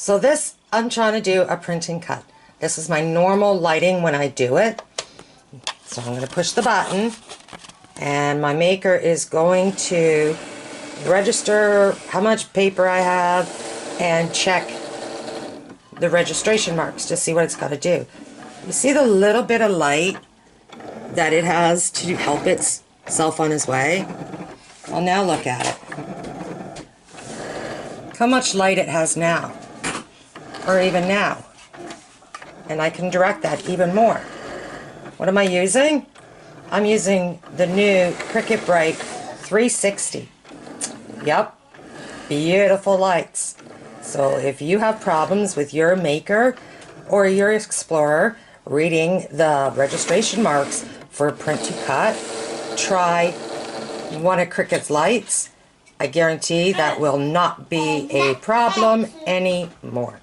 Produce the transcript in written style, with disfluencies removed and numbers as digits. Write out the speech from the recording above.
So this, I'm trying to do a print and cut. This is my normal lighting when I do it. So I'm going to push the button, and my maker is going to register how much paper I have and check the registration marks to see what it's got to do. You see the little bit of light that it has to help itself on its way? Well, now look at it. Look how much light it has now, or even now. And I can direct that even more. What am I using? I'm using the new Cricut Bright 360. Yep, beautiful lights. So if you have problems with your Maker or your Explorer reading the registration marks for print to cut, try one of Cricut's lights. I guarantee that will not be a problem anymore.